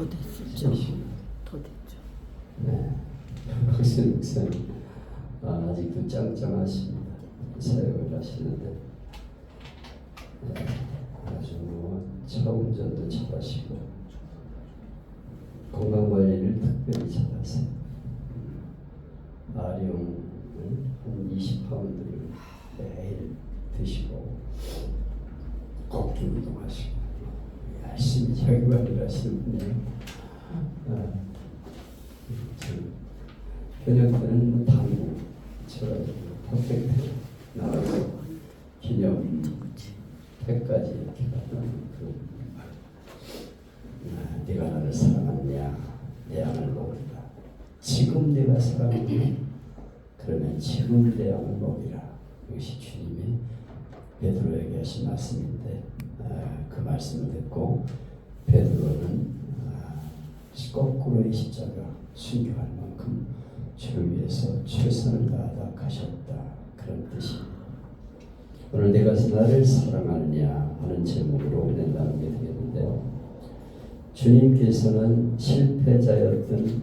더 됐죠. 더 됐죠. 네. 박수영 목사님 아직도 짱짱하십니다. 사역을 하시는데 네. 아주 차 운전도 잘하시고 건강관리를 특별히 잘하세요. 아령을 한 20파운드를 매일 드시고 걷기 운동하시고 열심히 자기관리를 하시는 분이에요. 저녁 때는 당구 쳐가지고 퍼펙트 나와서 기념 회까지 이렇게 가는 네가 나를 사랑하느냐 내 양을 먹으리라. 지금 내가 사랑하느냐 그러면 지금 내 양을 먹으리라. 이것이 주님이 베드로에게 하신 말씀인데 그 말씀을 듣고 베드로는 거꾸로의 십자가 순교할 만큼 주를 위해서 최선을 다하다 가셨다. 그런 뜻입니다. 오늘 내가 나를 사랑하느냐 하는 제목으로 은혜 나누게 되겠는데요. 주님께서는 실패자였던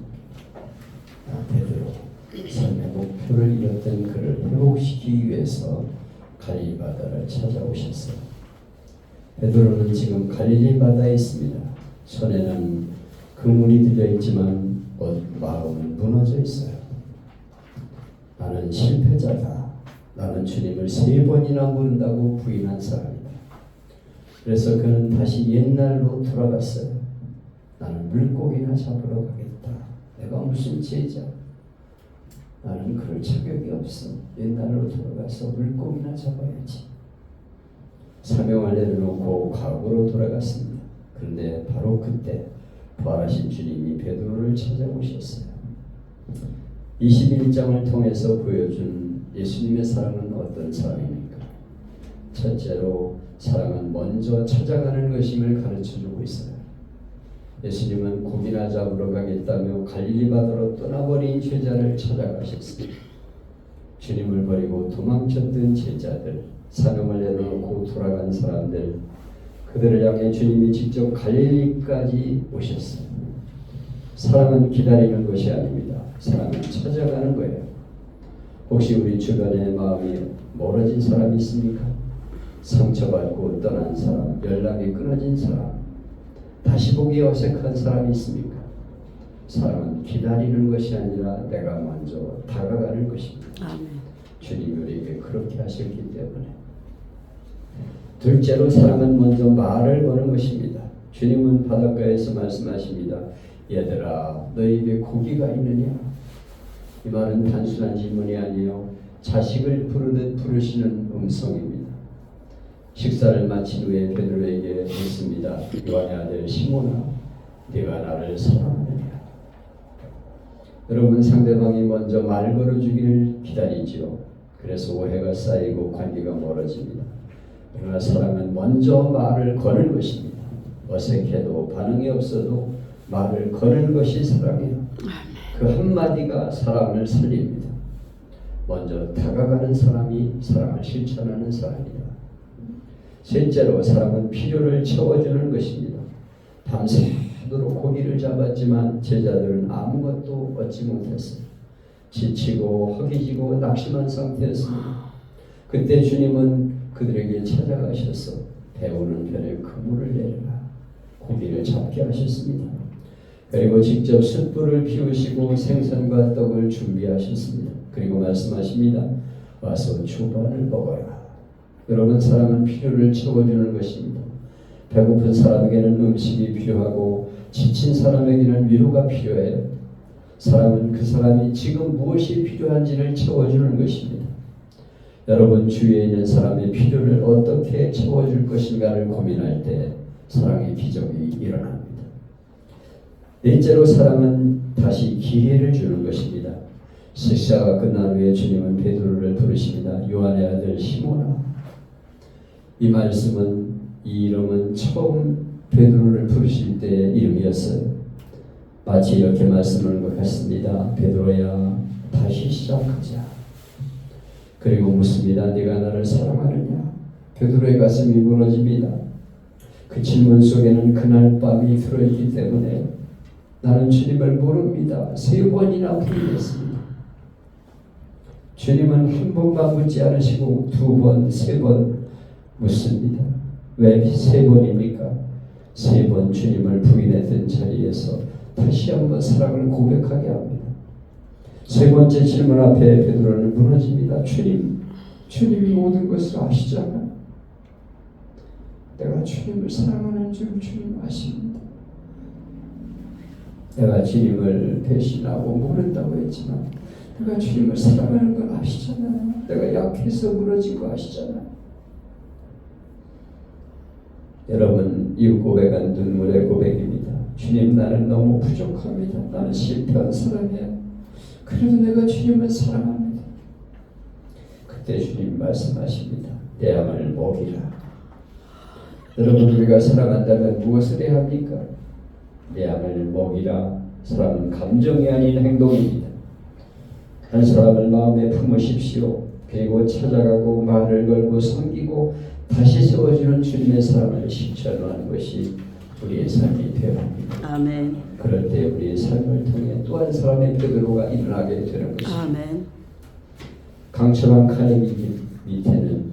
베드로, 삶의 목표를 잃었던 그를 회복시키기 위해서 갈릴리 바다를 찾아오셨어요. 베드로는 지금 갈릴리 바다에 있습니다. 손에는 그물이 들려있지만 마음은 무너져 있어요. 나는 실패자다. 나는 주님을 3번이나 모른다고 부인한 사람이다. 그래서 그는 다시 옛날로 돌아갔어요. 나는 물고기나 잡으러 가겠다. 내가 무슨 죄자? 나는 그럴 자격이 없어. 옛날로 돌아가서 물고기나 잡아야지. 사명을 내려놓고 과거로 돌아갔습니다. 그런데 바로 그때 부활하신 주님이 베드로를 찾아오셨어요. 21장을 통해서 보여준 예수님의 사랑은 어떤 사랑입니까? 첫째로 사랑은 먼저 찾아가는 것임을 가르쳐주고 있어요. 예수님은 고기나 잡으러 가겠다며 갈릴리 바다로 떠나버린 제자를 찾아가셨습니다. 주님을 버리고 도망쳤던 제자들, 사명을 내려놓고 돌아간 사람들, 그들을 향해 주님이 직접 갈릴리까지 오셨어요. 사랑은 기다리는 것이 아닙니다. 사랑은 찾아가는 거예요. 혹시 우리 주변에 마음이 멀어진 사람이 있습니까? 상처받고 떠난 사람, 연락이 끊어진 사람, 다시 보기 어색한 사람이 있습니까? 사랑은 기다리는 것이 아니라 내가 먼저 다가가는 것입니다. 아멘. 주님이 우리에게 그렇게 하셨기 때문에. 둘째로 사랑은 먼저 말을 거는 것입니다. 주님은 바닷가에서 말씀하십니다. 얘들아, 너희 입에 고기가 있느냐? 이 말은 단순한 질문이 아니에요. 자식을 부르듯 부르시는 음성입니다. 식사를 마친 후에 베드로에게 묻습니다. 요한의 아들 시몬아, 네가 나를 사랑하느냐? 여러분, 상대방이 먼저 말 걸어주기를 기다리지요. 그래서 오해가 쌓이고 관계가 멀어집니다. 그러나 사랑은 먼저 말을 거는 것입니다. 어색해도 반응이 없어도 말을 거는 것이 사랑이에요. 그 한마디가 사랑을 살립니다. 먼저 다가가는 사람이 사랑을 실천하는 사람이다. 셋째로 사랑은 필요를 채워주는 것입니다. 밤새도록 고기를 잡았지만 제자들은 아무것도 얻지 못했어요. 지치고 허기지고 낙심한 상태였습니다. 그때 주님은 그들에게 찾아가셔서 배우는 편에 그물을 내려라. 고기를 잡게 하셨습니다. 그리고 직접 숯불을 피우시고 생선과 떡을 준비하셨습니다. 그리고 말씀하십니다. 와서 주반을 먹어라. 여러분, 사랑은 필요를 채워주는 것입니다. 배고픈 사람에게는 음식이 필요하고 지친 사람에게는 위로가 필요해요. 사랑은 그 사람이 지금 무엇이 필요한지를 채워주는 것입니다. 여러분, 주위에 있는 사람의 필요를 어떻게 채워줄 것인가를 고민할 때 사랑의 기적이 일어납니다. 넷째로 사랑은 다시 기회를 주는 것입니다. 식사가 끝난 후에 주님은 베드로를 부르십니다. 요한의 아들 시몬아. 이 말씀은, 이 이름은 처음 베드로를 부르실 때의 이름이었어요. 마치 이렇게 말씀하는 것 같습니다. 베드로야, 다시 시작하자. 그리고 묻습니다. 네가 나를 사랑하느냐? 베드로의 가슴이 무너집니다. 그 질문 속에는 그날 밤이 들어있기 때문에 나는 주님을 모릅니다. 3번이나 부인했습니다. 주님은 한 번만 묻지 않으시고 2번, 3번 묻습니다. 왜 3번입니까? 3번 주님을 부인했던 자리에서 다시 한번 사랑을 고백하게 합니다. 3번째 질문 앞에 베드로는 무너집니다. 주님이 모든 것을 아시잖아요. 내가 주님을 사랑하는 줄 주님 아십니다. 내가 주님을 배신하고 모른다고 했지만 내가 주님을 사랑하는 걸 아시잖아요. 내가 약해서 무너진 거 아시잖아요. 여러분, 이 고백은 눈물의 고백입니다. 주님, 나는 너무 부족합니다. 나는 실패한 사람이에요. 그래도 내가 주님을 사랑합니다. 그때 주님 말씀하십니다. 내 양을 먹이라. 여러분, 우리가 사랑한다면 무엇을 해야 합니까? 내 양을 먹이라. 사랑은 감정이 아닌 행동입니다. 한 사람을 마음에 품으십시오. 그리고 찾아가고 말을 걸고 섬기고 다시 세워주는 주님의 사랑을 실천하는 것이 우리의 삶이 되어야 합니다. 아멘. 그럴 때 우리의 삶을 통해 또 한 사람의 베드로가 일어나게 되는 것입니다. 아멘. 강철한 카네기 밑에는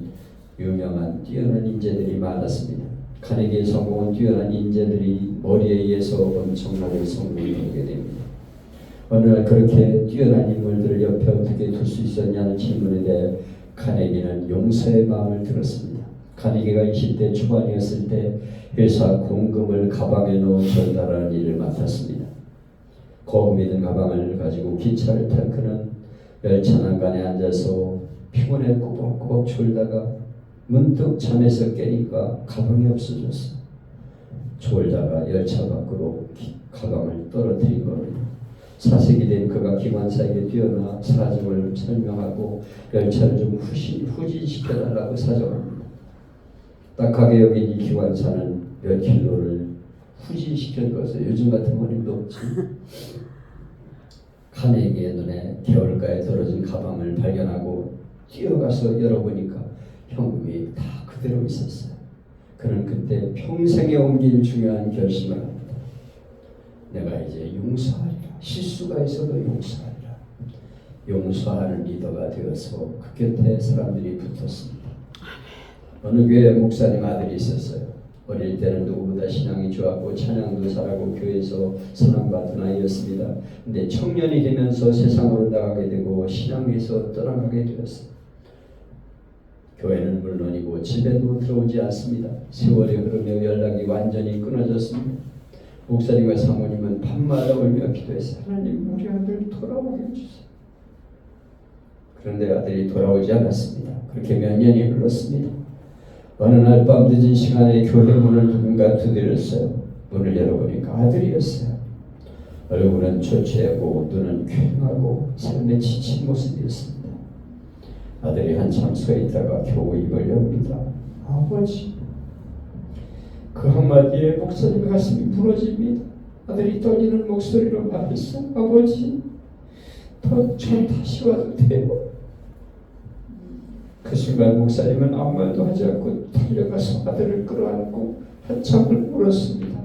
유명한 뛰어난 인재들이 많았습니다. 카네기의 성공은 뛰어난 인재들이 머리에 의해서 엄청나게 성공을 하게 됩니다. 어느 날 그렇게 뛰어난 인물들을 옆에 어떻게 둘 수 있었냐는 질문에 대해 카네기는 용서의 마음을 들었습니다. 카네기가 20대 초반이었을 때 회사 공금을 가방에 넣어 전달하는 일을 맡았습니다. 거금이 든 가방을 가지고 기차를 탄 그는 열차 난간에 앉아서 피곤해 꾸벅꾸벅 졸다가 문득 잠에서 깨니까 가방이 없어졌어. 졸다가 열차 밖으로 가방을 떨어뜨린 겁니다. 사색이 된 그가 기관사에게 뛰어나 사정을 설명하고 열차를 좀 후진시켜달라고 사정합니다. 딱하게 여긴 이 기관사는 몇 킬로를 후진시켜줘서 요즘 같으면 힘도 없지. 카네기의 눈에 개울가에 떨어진 가방을 발견하고 뛰어가서 열어보니까 현금이 다 그대로 있었어요. 그는 그때 평생에 옮길 중요한 결심을 합니다. 내가 이제 용서하리라. 실수가 있어도 용서하리라. 용서하는 리더가 되어서 그 곁에 사람들이 붙었습니다. 어느 교회 목사님 아들이 있었어요. 어릴 때는 누구보다 신앙이 좋았고 찬양도 잘하고 교회에서 사랑받은 아이였습니다. 근데 청년이 되면서 세상으로 나가게 되고 신앙에서 떠나가게 되었어요. 교회는 물론이고 집에도 들어오지 않습니다. 세월이 흐르며 연락이 완전히 끊어졌습니다. 목사님과 사모님은 밤마다 울며 기도해서 하나님 우리 아들 돌아오게 해주세요. 그런데 아들이 돌아오지 않았습니다. 그렇게 몇 년이 흘렀습니다. 어느 날 밤 늦은 시간에 교회 문을 누군가 두드렸어요. 문을 열어보니까 아들이었어요. 얼굴은 초췌하고 눈은 퀭하고 삶에 지친 모습이었습니다. 아들이 한참 서 있다가 겨우 입을 엽니다. 아버지. 그 한마디에 목사님의 가슴이 부러집니다. 아들이 떨리는 목소리로 말했어. 아버지, 전 다시 와도 돼요? 그 순간 목사님은 아무 말도 하지 않고 달려가서 아들을 끌어안고 한참을 울었습니다.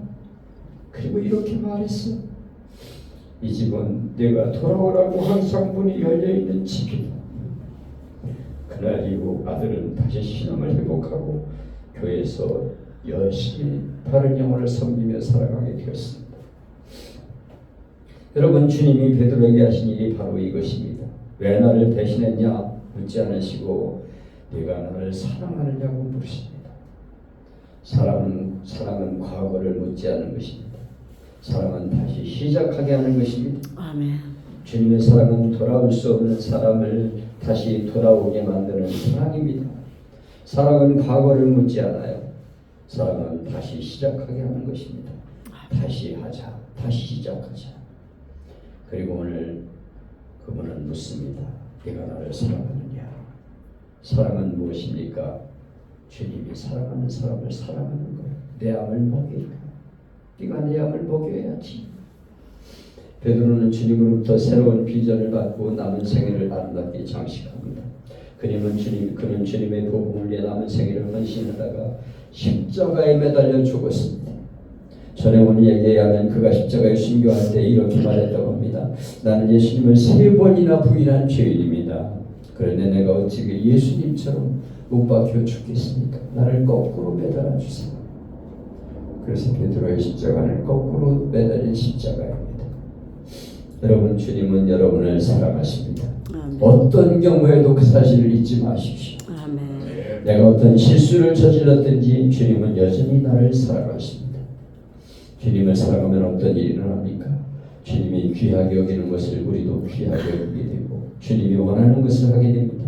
그리고 이렇게 말했어. 이 집은 내가 돌아오라고 항상 문이 열려있는 집이다. 그날 이후 아들은 다시 신앙을 회복하고 교회에서 열심히 다른 영혼을 섬기며 살아가게 되었습니다. 여러분, 주님이 베드로에게 하신 일이 바로 이것입니다. 왜 나를 대신했냐 묻지 않으시고 네가 나를 사랑하느냐고 물으십니다. 사랑은 과거를 묻지 않는 것입니다. 사랑은 다시 시작하게 하는 것입니다. 아멘. 주님의 사랑은 돌아올 수 없는 사람을 다시 돌아오게 만드는 사랑입니다. 사랑은 과거를 묻지 않아요. 사랑은 다시 시작하게 하는 것입니다. 다시 하자, 다시 시작하자. 그리고 오늘 그분은 묻습니다. 네가 나를 사랑하느냐? 사랑은 무엇입니까? 주님이 사랑하는 사람을 사랑하는 거예요. 내 양을 먹이라. 네가 내 양을 먹여야지. 베드로는 주님으로부터 새로운 비전을 받고 남은 생애를 아름답게 장식합니다. 그는 주님의 복음을 위해 남은 생애를 헌신하다가 십자가에 매달려 죽었습니다. 전혜원이 얘기하면 그가 십자가에 순교할 때 이렇게 말했다고 합니다. 나는 예수님을 3번이나 부인한 죄인입니다. 그런데 내가 어찌 예수님처럼 못 박혀 죽겠습니까? 나를 거꾸로 매달아 주세요. 그래서 베드로의 십자가는 거꾸로 매달린 십자가입니다. 여러분, 주님은 여러분을 사랑하십니다. 아멘. 어떤 경우에도 그 사실을 잊지 마십시오. 아멘. 내가 어떤 실수를 저질렀든지 주님은 여전히 나를 사랑하십니다. 주님을 사랑하면 어떤 일이 일어납니까? 주님이 귀하게 여기는 것을 우리도 귀하게 여기게 되고 주님이 원하는 것을 하게 됩니다.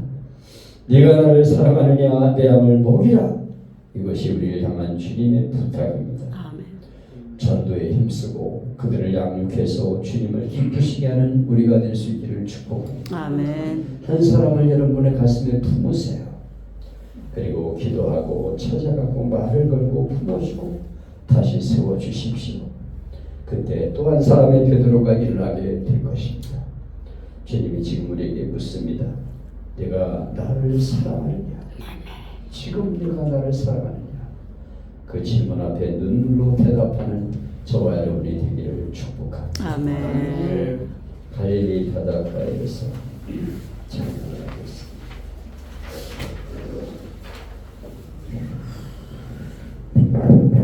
네가 나를 사랑하느냐 내 양을 먹이라. 이것이 우리를 향한 주님의 부탁입니다. 아멘. 전도에 힘쓰고 그들을 양육해서 주님을 기쁘시게 하는 우리가 될 수 있기를 축복합니다. 아멘. 한 사람을 여러분의 가슴에 품으세요. 그리고 기도하고 찾아가고 말을 걸고 품어주고 다시 세워주십시오. 그때 또 한 사람의 베드로가 일어나게 될 것입니다. 주님이 지금 우리에게 묻습니다. 내가 나를 사랑하느냐? 지금 네가 나를 사랑하느냐? 그 질문 앞에 눈물로 대답하는 저와 여러분이 되기를 축복합니다. 아멘. 갈릴리 바닷가에서 찬양하고 있습니다.